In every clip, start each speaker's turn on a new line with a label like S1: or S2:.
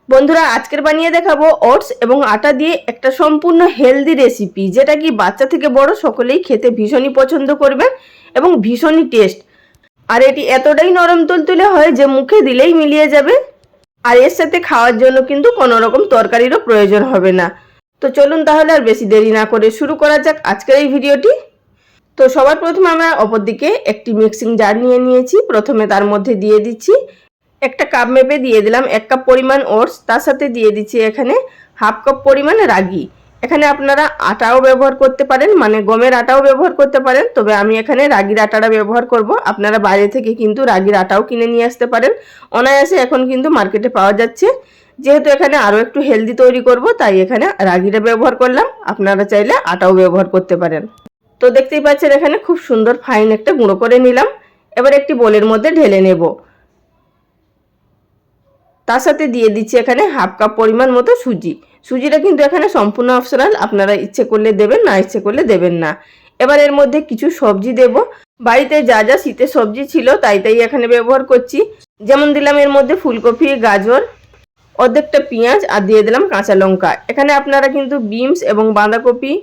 S1: বন্ধুরা আজকের বানিয়ে দেখাবো ওটস এবং আটা দিয়ে একটা সম্পূর্ণ হেলদি রেসিপি, যেটা কি বাচ্চা থেকে বড় সকলেই খেতে ভীষণই পছন্দ করবেন এবং ভীষণই টেস্ট। আর এটি এতটাই নরম তুলতুলে হয় যে মুখে দিলেই মিলিয়ে যাবে। আর এর সাথে খাওয়ার জন্য কিন্তু কোনো রকম তরকারিরও প্রয়োজন হবে না। তো চলুন তাহলে আর বেশি দেরি না করে শুরু করা যাক আজকের এই ভিডিওটি। তো সবার প্রথমে আমরা অপরদিকে একটি মিক্সিং জার নিয়ে নিয়েছি। প্রথমে তার মধ্যে দিয়ে দিচ্ছি একটা কাপ মেপে দিয়ে দিলাম 1 কাপ পরিমাণ ওটস, তার সাথে দিয়ে দিচ্ছি এখানে হাফ কাপ পরিমাণ রাগি। এখানে আপনারা আটাও ব্যবহার করতে পারেন, মানে গমের আটাও ব্যবহার করতে পারেন, তবে আমি এখানে রাগির আটাটা ব্যবহার করব। আপনারা বাইরে থেকে কিন্তু রাগির আটাও কিনে নিয়ে আসতে পারেন, অনায়াসে এখন কিন্তু মার্কেটে পাওয়া যাচ্ছে। যেহেতু এখানে আরও একটু হেলদি তৈরি করব, তাই এখানে রাগিটা ব্যবহার করলাম। আপনারা চাইলে আটাও ব্যবহার করতে পারেন। তো দেখতেই পাচ্ছেন এখানে খুব সুন্দর ফাইন একটা গুঁড়ো করে নিলাম। এবার একটি বোলের মধ্যে ঢেলে নেব। তার সাথে দিয়ে দিচ্ছি এখানে হাফ কাপ পরিমাণ মতো সুজি। সুজিটা কিন্তু এখানে সম্পূর্ণ অপশনাল, আপনারা ইচ্ছে করলে দেবেন, না ইচ্ছে করলে দেবেন না। এবার এর মধ্যে কিছু সবজি দেব। বাড়িতে যা যা শীতের সবজি ছিল তাই এখানে ব্যবহার করছি। যেমন দিলাম এর মধ্যে ফুলকপি, গাজর, অর্ধেকটা পেঁয়াজ আর দিয়ে দিলাম কাঁচা লঙ্কা। এখানে আপনারা কিন্তু বিনস এবং বাঁধাকপি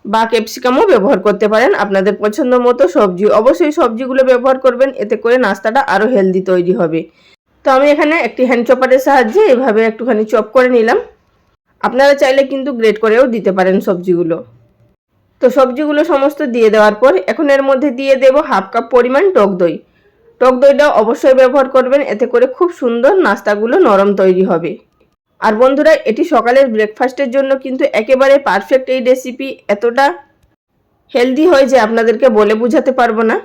S1: বা ক্যাপসিকামও ব্যবহার করতে পারেন, আপনাদের পছন্দ মতো সবজি। অবশ্যই সবজিগুলো ব্যবহার করবেন, এতে করে নাস্তাটা আরও হেলদি তৈরি হবে। তো আমি এখানে একটি হ্যান্ড চপারের সাহায্যে এভাবে একটুখানি চপ করে নিলাম। আপনারা চাইলে কিন্তু গ্রেট করেও দিতে পারেন সবজিগুলো। তো সবজিগুলো সমস্ত দিয়ে দেওয়ার পর এখন এর মধ্যে দিয়ে দেব হাফ কাপ পরিমাণ টক দই। টক দইটা অবশ্যই ব্যবহার করবেন, এতে করে খুব সুন্দর নাস্তাগুলো নরম তৈরি হবে। আর বন্ধুরা এটি সকালের ব্রেকফাস্টের জন্য কিন্তু একেবারে পারফেক্ট। এই রেসিপি এতটা হেলদি হয় যে আপনাদেরকে বলে বোঝাতে পারবো না।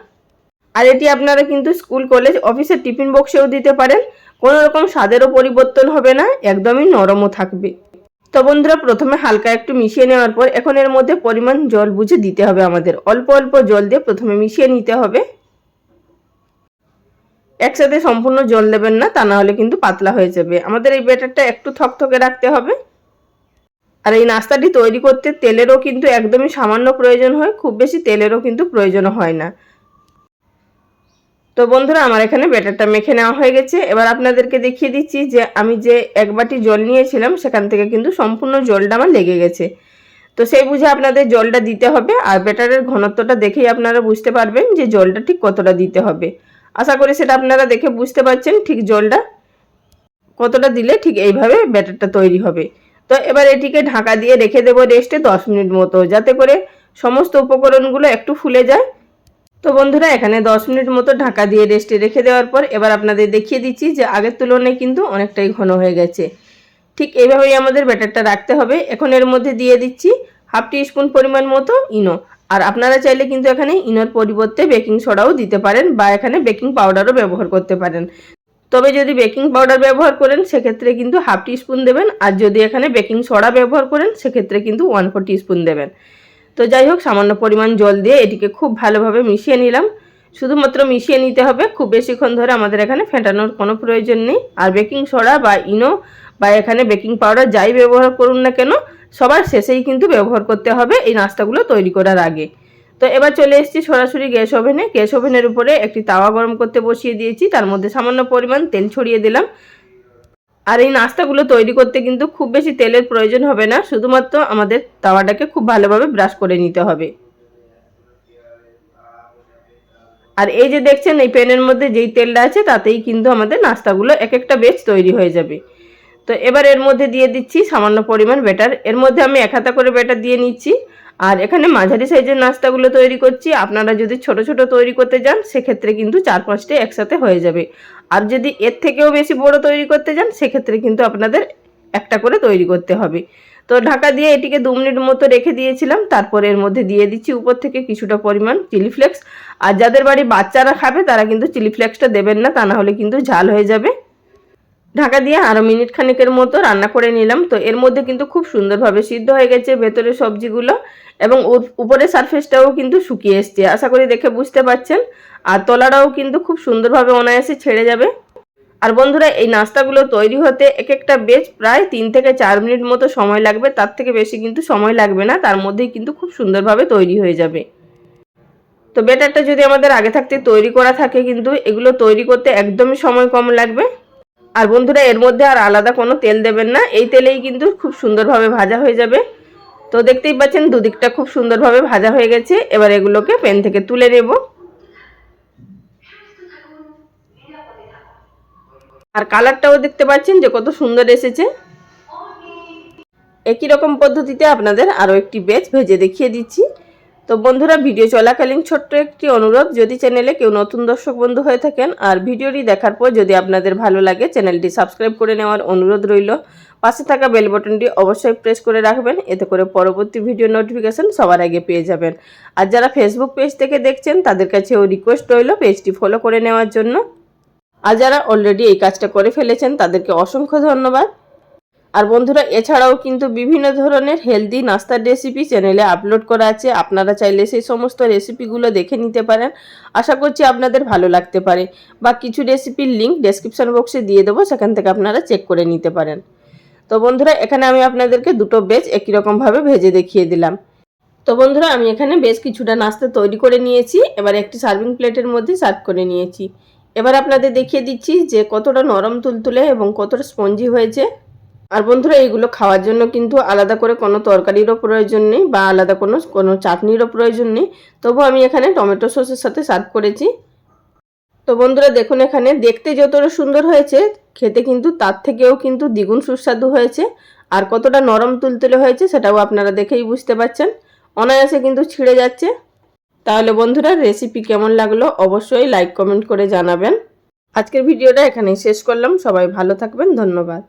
S1: আর এটি আপনারা কিন্তু স্কুল, কলেজ, অফিসের টিফিন বক্সেও দিতে পারেন। কোনো রকম স্বাদেরও পরিবর্তন হবে না, একদমই নরমও থাকবে। তো বন্ধুরা প্রথমে হালকা একটু মিশিয়ে নেওয়ার পর এখন এর মধ্যে পরিমাণ জল বুঝে দিতে হবে আমাদের। অল্প অল্প জল দিয়ে প্রথমে মিশিয়ে নিতে হবে। একসাথে সম্পূর্ণ জল দেবেন না, তা না হলে কিন্তু পাতলা হয়ে যাবে। আমাদের এই ব্যাটারটা একটু থকথকে রাখতে হবে। আর এই নাস্তাটি তৈরি করতে তেলেরও কিন্তু একদমই সামান্য প্রয়োজন হয়, খুব বেশি তেলেরও কিন্তু প্রয়োজন হয় না। তো বন্ধুরা আমার এখানে ব্যাটারটা মেখে নেওয়া হয়ে গেছে। এবার আপনাদেরকে দেখিয়ে দিচ্ছি যে আমি যে 1 বাটি জল নিয়েছিলাম সেখান থেকে কিন্তু সম্পূর্ণ জলটা আমার লেগে গেছে। তো সেই বুঝে আপনাদের জলটা দিতে হবে। আর ব্যাটারের ঘনত্বটা দেখেই আপনারা বুঝতে পারবেন যে জলটা ঠিক কতটা দিতে হবে। আশা করি সেটা আপনারা দেখে বুঝতে পারছেন ঠিক জলটা কতটা দিলে ঠিক এইভাবে ব্যাটারটা তৈরি হবে। তো এবার এটিকে ঢাকা দিয়ে রেখে দেবো রেস্টে 10 মিনিট মতো, যাতে করে সমস্ত উপকরণগুলো একটু ফুলে যায়। তো বন্ধুরা এখানে 10 মিনিট মতো ঢাকা দিয়ে রেস্টে রেখে দেওয়ার পর এবার আপনাদের দেখিয়ে দিচ্ছি যে আগের তুলনায় কিন্তু অনেকটাই ঘন হয়ে গেছে। ঠিক এইভাবেই আমাদের ব্যাটারটা রাখতে হবে। এখন এর মধ্যে দিয়ে দিচ্ছি হাফ টিস্পুন পরিমাণ মতো ইনো। আর আপনারা চাইলে কিন্তু এখানে ইনোর পরিবর্তে বেকিং সোডাও দিতে পারেন, বা এখানে বেকিং পাউডারও ব্যবহার করতে পারেন। তবে যদি বেকিং পাউডার ব্যবহার করেন সেক্ষেত্রে কিন্তু হাফ টিস্পুন দেবেন, আর যদি এখানে বেকিং সোডা ব্যবহার করেন সেক্ষেত্রে কিন্তু 1/4 টিস্পুন দেবেন। তো যাই হোক সামান্য পরিমাণ জল দিয়ে এটিকে খুব ভালোভাবে মিশিয়ে নিলাম। শুধুমাত্র মিশিয়ে নিতে হবে, খুব বেশিক্ষণ ধরে আমাদের এখানে ফেটানোর কোনো প্রয়োজন নেই। আর বেকিং সোডা বা ইনো বা এখানে বেকিং পাউডার যাই ব্যবহার করুন না কেন, সবার শেষেই কিন্তু ব্যবহার করতে হবে এই নাস্তাগুলো তৈরি করার আগে। তো এবার চলে এসেছি সরাসরি গ্যাস ওভেনে। গ্যাস ওভেনের উপরে একটি তাওয়া গরম করতে বসিয়ে দিয়েছি, তার মধ্যে সামান্য পরিমাণ তেল ছড়িয়ে দিলাম। আর এই নাস্তাগুলো তৈরি করতে কিন্তু খুব বেশি তেলের প্রয়োজন হবে না, শুধুমাত্র আমাদের তাওয়াটাকে খুব ভালোভাবে ব্রাশ করে নিতে হবে। আর এই যে দেখছেন এই প্যানের মধ্যে যেই তেলটা আছে তাতেই কিন্তু আমাদের নাস্তাগুলো এক একটা ব্যাচ তৈরি হয়ে যাবে। তো এবার এর মধ্যে দিয়ে দিচ্ছি সামান্য পরিমাণ ব্যাটার। এর মধ্যে আমি 1 হাতা করে ব্যাটার দিয়ে নিচ্ছি। আর এখানে মাঝারি সাইজের নাস্তাগুলো তৈরি করছি, আপনারা যদি ছোট ছোট তৈরি করতে যান সেক্ষেত্রে কিন্তু 4-5টে একসাথে হয়ে যাবে। আর যদি এর থেকেও বেশি বড় তৈরি করতে যান সেক্ষেত্রে কিন্তু আপনাদের একটা করে তৈরি করতে হবে। তো ঢাকা দিয়ে এটিকে 2 মিনিট মতো রেখে দিয়েছিলাম। তারপরে এর মধ্যে দিয়ে দিচ্ছি উপর থেকে কিছুটা পরিমাণ চিলি ফ্লেক্স। আর যাদের বাড়ি বাচ্চারা খাবে তারা কিন্তু চিলি ফ্লেক্সটা দেবেন না, তা না হলে কিন্তু ঝাল হয়ে যাবে। ঢাকা দিয়ে আরও মিনিট খানেকের মতো রান্না করে নিলাম। তো এর মধ্যে কিন্তু খুব সুন্দরভাবে সিদ্ধ হয়ে গেছে ভেতরের সবজিগুলো, এবং উপরের সারফেসটাও কিন্তু শুকিয়ে এসছে, আশা করি দেখে বুঝতে পারছেন। আর তলাটাও কিন্তু খুব সুন্দরভাবে অনায়াসে ছেড়ে যাবে। আর বন্ধুরা এই নাস্তাগুলো তৈরি হতে এক একটা বেচ প্রায় 3 থেকে 4 মিনিট মতো সময় লাগবে, তার থেকে বেশি কিন্তু সময় লাগবে না, তার মধ্যেই কিন্তু খুব সুন্দরভাবে তৈরি হয়ে যাবে। তো ব্যাটারটা যদি আমাদের আগে থাকতে তৈরি করা থাকে কিন্তু এগুলো তৈরি করতে একদমই সময় কম লাগবে। আর বন্ধুরা এর মধ্যে আর আলাদা কোনো তেল দেবেন না, এই তেলেই কিন্তু খুব সুন্দরভাবে ভাজা হয়ে যাবে। তো দেখতেই পাচ্ছেন দুদিকটা খুব সুন্দরভাবে ভাজা হয়ে গেছে। এবার এগুলোকে প্যান থেকে তুলে নেব। আর কালারটাও দেখতে পাচ্ছেন যে কত সুন্দর এসেছে। একই রকম পদ্ধতিতে আপনাদের আরও একটি ব্যাচ ভেজে দেখিয়ে দিচ্ছি। তো বন্ধুরা ভিডিও চলাকালীন ছোট্ট একটি অনুরোধ, যদি চ্যানেলে কেউ নতুন দর্শক বন্ধু হয়ে থাকেন আর ভিডিওটি দেখার পর যদি আপনাদের ভালো লাগে চ্যানেলটি সাবস্ক্রাইব করে নেওয়ার অনুরোধ রইল। পাশে থাকা বেল বাটনটি অবশ্যই প্রেস করে রাখবেন, এতে করে পরবর্তী ভিডিও নোটিফিকেশন সবার আগে পেয়ে যাবেন। আর যারা ফেসবুক পেজ থেকে দেখছেন তাদের কাছেও রিকোয়েস্ট রইল পেজটি ফলো করে নেওয়ার জন্য। আর যারা অলরেডি এই কাজটা করে ফেলেছেন তাদেরকে অসংখ্য ধন্যবাদ। আর বন্ধুরা এছাড়াও কিন্তু বিভিন্ন ধরনের হেলদি নাস্তার রেসিপি চ্যানেলে আপলোড করা আছে, আপনারা চাইলে সেই সমস্ত রেসিপিগুলো দেখে নিতে পারেন। আশা করছি আপনাদের ভালো লাগতে পারে। বা কিছু রেসিপির লিঙ্ক ডেসক্রিপশন বক্সে দিয়ে দেবো, সেখান থেকে আপনারা চেক করে নিতে পারেন। তো বন্ধুরা এখানে আমি আপনাদেরকে দুটো ব্যাচ একই রকমভাবে ভেজে দেখিয়ে দিলাম। তো বন্ধুরা আমি এখানে বেশ কিছুটা নাস্তা তৈরি করে নিয়েছি, এবার একটি সার্ভিং প্লেটের মধ্যে সার্ভ করে নিয়েছি। এবার আপনাদের দেখিয়ে দিচ্ছি যে কতটা নরম তুলতুলে এবং কতটা স্পঞ্জি হয়েছে। আর বন্ধুরা এইগুলো খাওয়ার জন্য কিন্তু আলাদা করে কোনো তরকারিরও প্রয়োজন নেই বা আলাদা কোনো চাটনিরও প্রয়োজন নেই। তবু আমি এখানে টমেটো সসের সাথে সার্ভ করেছি। তো বন্ধুরা দেখুন এখানে দেখতে যতটা সুন্দর হয়েছে, খেতে কিন্তু তার থেকেও কিন্তু দ্বিগুণ সুস্বাদু হয়েছে। আর কতটা নরম তুলতুলে হয়েছে সেটাও আপনারা দেখেই বুঝতে পারছেন, অনায়াসে কিন্তু ছিঁড়ে যাচ্ছে। তাহলে বন্ধুরা রেসিপি কেমন লাগলো অবশ্যই লাইক কমেন্ট করে জানাবেন। আজকের ভিডিওটা এখানেই শেষ করলাম। সবাই ভালো থাকবেন, ধন্যবাদ।